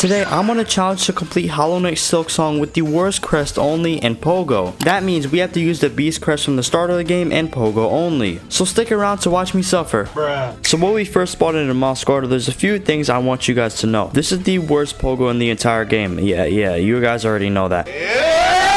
Today, I'm on a challenge to complete Hollow Knight Silksong with the worst Crest only and POGO. That means we have to use the Beast Crest from the start of the game and POGO only. So stick around to watch me suffer. Bruh. So when we first spotted in Moss Garden, there's a few things I want you guys to know. This is the worst POGO in the entire game. Yeah, you guys already know that.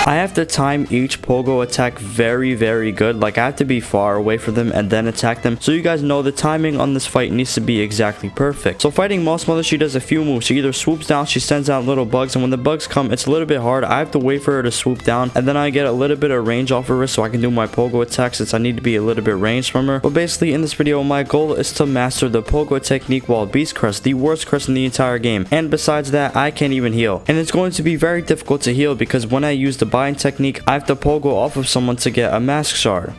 I have to time each POGO attack very good. Like, I have to be far away from them and then attack them. So you guys know the timing on this fight needs to be exactly perfect. So fighting Moss Mother, she does a few moves. She either swoops down, she sends out little bugs, and when the bugs come, it's a little bit hard. I have to wait for her to swoop down, and then I get a little bit of range off of her so I can do my POGO attack, since I need to be a little bit ranged from her. But basically, in this video, my goal is to master the POGO technique while Beast Crest, the worst Crest in the entire game. And besides that, I can't even heal. And it's going to be very difficult to heal because when I use the bind technique, I have to POGO off of someone to get a mask shard.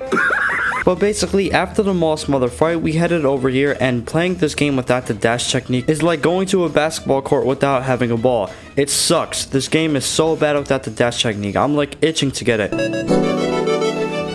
But basically, after the Moss Mother fight, we headed over here, and playing this game without the dash technique is like going to a basketball court without having a ball. It sucks. This game is so bad without the dash technique. I'm like itching to get it.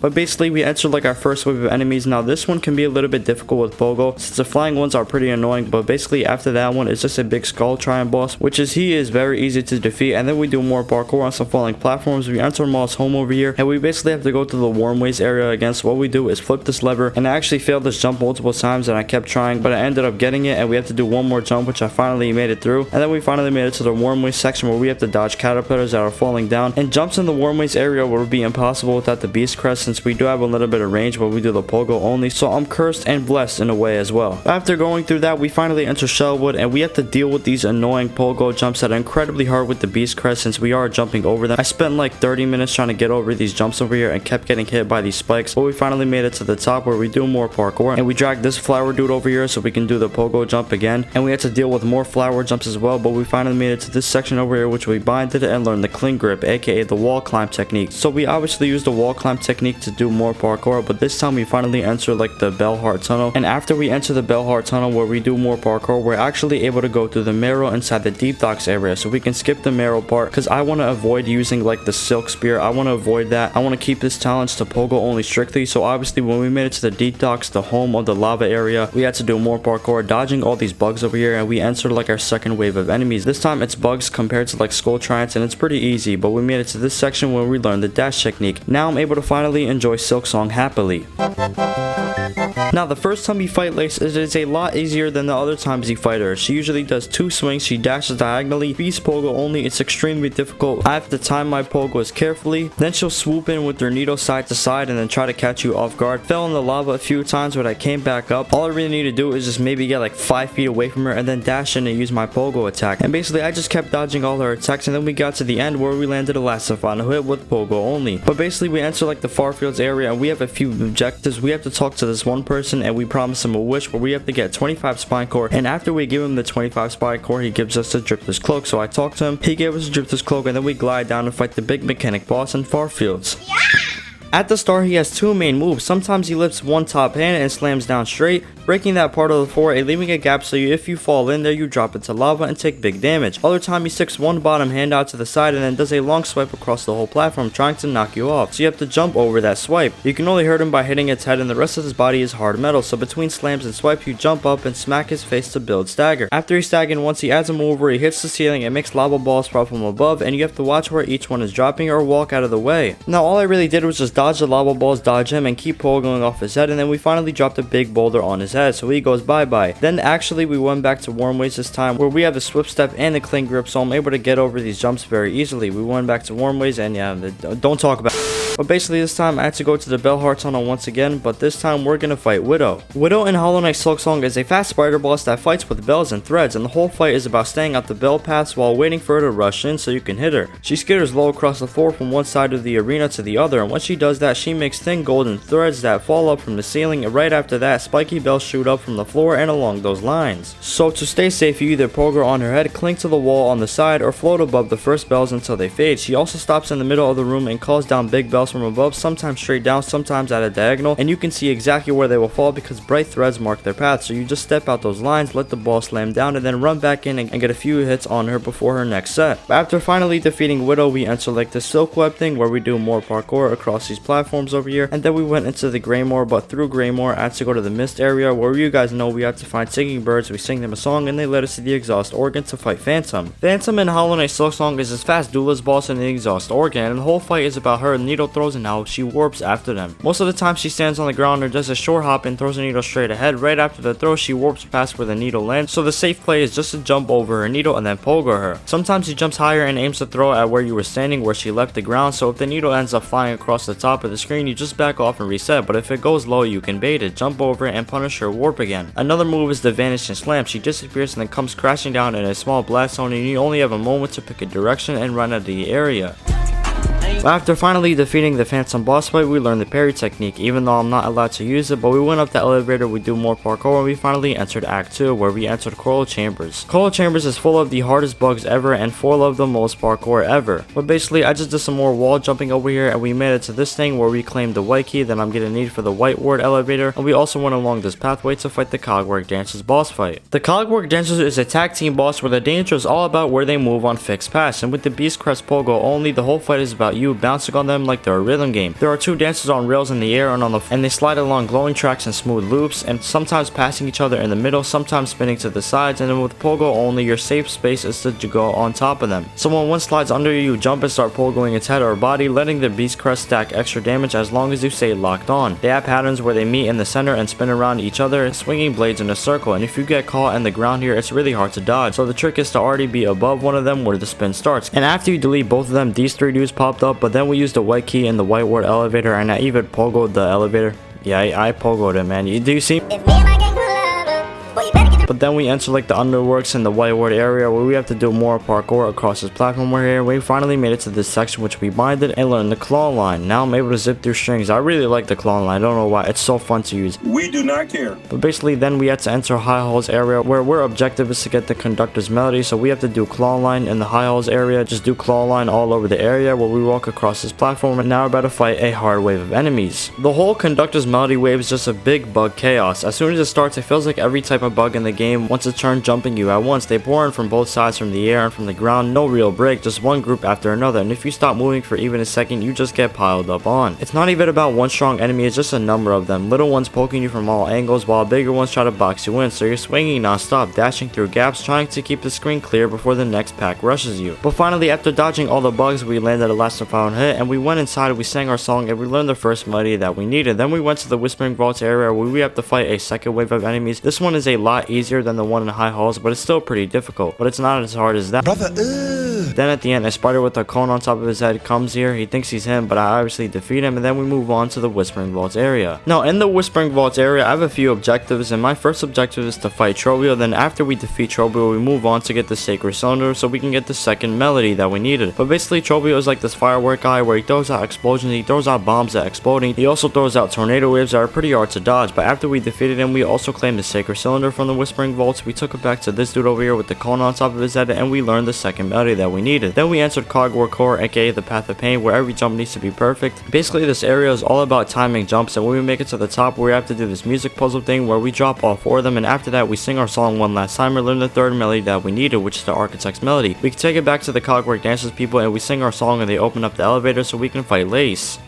But basically, we enter like our first wave of enemies. Now, this one can be a little bit difficult with POGO, since the flying ones are pretty annoying. But basically, after that one, it's just a big skull trying boss, he is very easy to defeat. And then we do more parkour on some falling platforms. We enter Moss home over here, and we basically have to go to the warm ways area again. So what we do is flip this lever, and I actually failed this jump multiple times, and I kept trying, but I ended up getting it, and we have to do one more jump, which I finally made it through. And then we finally made it to the warm ways section, where we have to dodge caterpillars that are falling down, and jumps in the warm ways area would be impossible without the Beast Crest, since we do have a little bit of range where we do the POGO only. So I'm cursed and blessed in a way as well. After going through that, we finally enter Shellwood, and we have to deal with these annoying POGO jumps that are incredibly hard with the Beast Crest, since we are jumping over them. I spent like 30 minutes trying to get over these jumps over here and kept getting hit by these spikes, but we finally made it to the top where we do more parkour, and we drag this flower dude over here so we can do the POGO jump again, and we had to deal with more flower jumps as well. But we finally made it to this section over here, which we binded and learned the cling grip, aka the wall climb technique. So we obviously used the wall climb technique to do more parkour, but this time we finally enter like the Bell Heart tunnel, and after we enter the Bell Heart tunnel where we do more parkour, we're actually able to go through the marrow inside the deep docks area. So we can skip the marrow part because I want to avoid using like the silk spear. I want to avoid that. I want to keep this challenge to POGO only strictly. So obviously, when we made it to the deep docks, the home of the lava area, we had to do more parkour, dodging all these bugs over here, and we entered like our second wave of enemies. This time it's bugs compared to like skull triants, and it's pretty easy. But we made it to this section where we learned the dash technique. Now I'm able to finally enjoy Silksong happily. Now, the first time you fight Lace, it is a lot easier than the other times you fight her. She usually does 2 swings, she dashes diagonally. Beast POGO only, it's extremely difficult. I have to time my POGOs carefully. Then she'll swoop in with her needle side to side and then try to catch you off guard. Fell in the lava a few times, but I came back up. All I really need to do is just maybe get like 5 feet away from her and then dash in and use my POGO attack. And basically, I just kept dodging all her attacks, and then we got to the end where we landed a last final hit with POGO only. But basically, we enter like the Farfields area, and we have a few objectives. We have to talk to this one person, and we promise him a wish where we have to get 25 spine core, and after we give him the 25 spine core, he gives us the Drifter's cloak. So I talked to him, he gave us the Drifter's cloak, and then we glide down and fight the big mechanic boss in Farfields. At the start, he has 2 main moves. Sometimes he lifts one top hand and slams down straight, breaking that part of the floor and leaving a gap so if you fall in there, you drop into lava and take big damage. Other time, he sticks one bottom hand out to the side and then does a long swipe across the whole platform, trying to knock you off. So you have to jump over that swipe. You can only hurt him by hitting its head, and the rest of his body is hard metal. So between slams and swipe, you jump up and smack his face to build stagger. After he's staggered, once he adds a move where he hits the ceiling, it makes lava balls fall from above, and you have to watch where each one is dropping or walk out of the way. Now, all I really did was just dodge the lava balls, dodge him, and keep POGOing off his head, and then we finally dropped a big boulder on his head, so he goes bye-bye. Then actually we went back to warm ways this time, where we have the swift step and the cling grip, so I'm able to get over these jumps very easily. We went back to warm ways, and yeah, don't talk about it. But basically this time I had to go to the Bell Heart tunnel once again, but this time we're gonna fight Widow. Widow in Hollow Knight Silksong is a fast spider boss that fights with bells and threads, and the whole fight is about staying out the bell paths while waiting for her to rush in so you can hit her. She skitters low across the floor from one side of the arena to the other, and when she does that, she makes thin golden threads that fall up from the ceiling, and right after that, spiky bells shoot up from the floor and along those lines. So to stay safe, you either POGO on her head, cling to the wall on the side, or float above the first bells until they fade. She also stops in the middle of the room and calls down big bells boss from above, sometimes straight down, sometimes at a diagonal, and you can see exactly where they will fall because bright threads mark their path. So you just step out those lines, let the ball slam down, and then run back in and get a few hits on her before her next set. After finally defeating Widow, we enter like the silk web thing where we do more parkour across these platforms over here, and then we went into the Greymoor, but through Greymoor I had to go to the mist area where you guys know we had to find singing birds. We sing them a song and they led us to the exhaust organ to fight Phantom. Phantom in Hollow Knight Silksong is this fast duelist boss in the exhaust organ, and the whole fight is about her needle throws and how she warps after them. Most of the time she stands on the ground or does a short hop and throws a needle straight ahead. Right after the throw she warps past where the needle lands, so the safe play is just to jump over her needle and then pogo her. Sometimes she jumps higher and aims to throw at where you were standing where she left the ground, so if the needle ends up flying across the top of the screen you just back off and reset, but if it goes low you can bait it, jump over it and punish her warp again. Another move is the vanish and slam. She disappears and then comes crashing down in a small blast zone and you only have a moment to pick a direction and run out of the area. After finally defeating the Phantom boss fight, we learned the parry technique, even though I'm not allowed to use it, but we went up the elevator, we do more parkour, and we finally entered Act 2, where we entered Coral Chambers. Coral Chambers is full of the hardest bugs ever and full of the most parkour ever. But basically, I just did some more wall jumping over here, and we made it to this thing where we claimed the white key that I'm gonna need for the white ward elevator, and we also went along this pathway to fight the Cogwork Dancers boss fight. The Cogwork Dancers is a tag team boss where the danger is all about where they move on fixed paths, and with the Beast Crest Pogo only, the whole fight is about you bouncing on them like they're a rhythm game. There are two dancers on rails in the air and they slide along glowing tracks and smooth loops, and sometimes passing each other in the middle, sometimes spinning to the sides, and then with Pogo only, your safe space is to go on top of them. So when one slides under you, jump and start pogoing its head or body, letting the Beast Crest stack extra damage as long as you stay locked on. They have patterns where they meet in the center and spin around each other, swinging blades in a circle, and if you get caught in the ground here, it's really hard to dodge. So the trick is to already be above one of them where the spin starts. And after you delete both of them, these three dudes popped up, but then we used the white key in the white ward elevator and I even pogoed the elevator. Yeah, I pogoed it, man. Do you see? But then we enter like the underworks in the white ward area where we have to do more parkour across this platform. We're here. We finally made it to this section which we binded and learned the claw line. Now I'm able to zip through strings. I really like the claw line. I don't know why. It's so fun to use. We do not care. But basically then we had to enter High Halls area where our objective is to get the conductor's melody. So we have to do claw line in the High Halls area. Just do claw line all over the area where we walk across this platform, and now we're about to fight a hard wave of enemies. The whole conductor's melody wave is just a big bug chaos. As soon as it starts, it feels like every type of bug in the game wants to turn jumping you at once. They pour in from both sides, from the air and from the ground. No real break, just one group after another, and if you stop moving for even a second you just get piled up on. It's not even about one strong enemy, it's just a number of them, little ones poking you from all angles while bigger ones try to box you in, so you're swinging non-stop, dashing through gaps, trying to keep the screen clear before the next pack rushes you. But finally, after dodging all the bugs, we landed a last and final hit, and we went inside, we sang our song, and we learned the first melody that we needed. Then we went to the Whispering Vaults area where we have to fight a second wave of enemies. This one is a lot easier than the one in High Halls, but it's still pretty difficult, but it's not as hard as that. Brother, Then at the end, a spider with a cone on top of his head comes here. He thinks he's him, but I obviously defeat him, and then we move on to the Whispering Vaults area. Now, in the Whispering Vaults area, I have a few objectives, and my first objective is to fight Trobio. Then after we defeat Trobio, we move on to get the Sacred Cylinder so we can get the second melody that we needed. But basically, Trobio is like this firework guy where he throws out explosions, he throws out bombs that explode. He also throws out tornado waves that are pretty hard to dodge, but after we defeated him, we also claimed the Sacred Cylinder from the Whispering Vaults. We took it back to this dude over here with the cone on top of his head, and we learned the second melody that we needed. Then we entered Cogwork Core, aka the Path of Pain, where every jump needs to be perfect. Basically, this area is all about timing jumps, and when we make it to the top, we have to do this music puzzle thing where we drop all four of them, and after that, we sing our song one last time and learn the third melody that we needed, which is the Architect's Melody. We can take it back to the Cogwork Dancers people, and we sing our song, and they open up the elevator so we can fight Lace.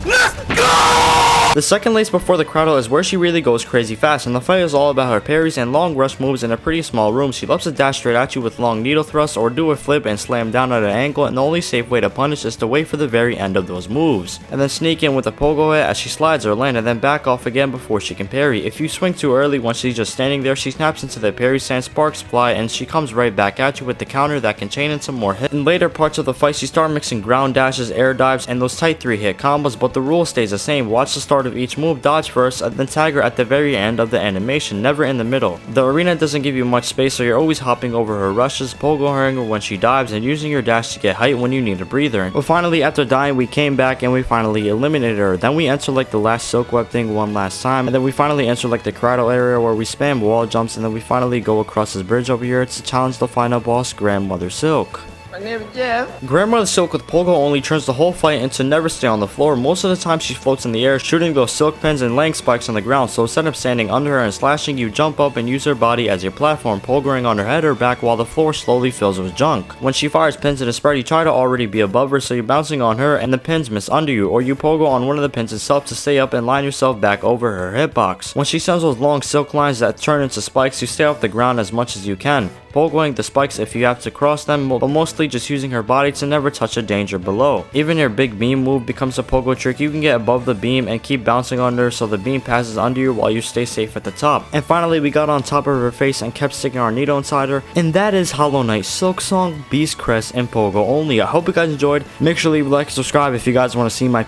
The second Lace before the Crowdle is where she really goes crazy fast, and the fight is all about her parries and long rush moves in a pretty small room. She loves to dash straight at you with long needle thrusts or do a flip and slam down at an angle, and the only safe way to punish is to wait for the very end of those moves, and then sneak in with a pogo hit as she slides or land and then back off again before she can parry. If you swing too early when she's just standing there, she snaps into the parry stand, sparks fly, and she comes right back at you with the counter that can chain in some more hits. In later parts of the fight, she starts mixing ground dashes, air dives, and those tight 3-hit combos, but the rule stays the same. Watch the start of each move, dodge first, and then tag her at the very end of the animation, never in the middle. The arena doesn't give you much space, so you're always hopping over her rushes, pogoing her when she dives, and using your dash to get height when you need a breather. But finally, after dying, we came back and we finally eliminated her. Then we enter like the last silk web thing one last time, and then we finally enter like the Cradle area where we spam wall jumps, and then we finally go across this bridge over here to challenge the final boss, Grandmother Silk. My name is Jeff. Grandmother Silk with Pogo only turns the whole fight into never stay on the floor. Most of the time she floats in the air, shooting those silk pins and laying spikes on the ground, so instead of standing under her and slashing, you jump up and use her body as your platform, pogoing on her head or back while the floor slowly fills with junk. When she fires pins in a spread, you try to already be above her, so you're bouncing on her and the pins miss under you, or you pogo on one of the pins itself to stay up and line yourself back over her hitbox. When she sends those long silk lines that turn into spikes, you stay off the ground as much as you can, pogoing the spikes if you have to cross them, but mostly just using her body to never touch a danger below. Even your big beam move becomes a pogo trick. You can get above the beam and keep bouncing under so the beam passes under you while you stay safe at the top. And finally, we got on top of her face and kept sticking our needle inside her. And that is Hollow Knight, Silksong, Beast Crest, and Pogo only. I hope you guys enjoyed. Make sure to leave a like and subscribe if you guys want to see my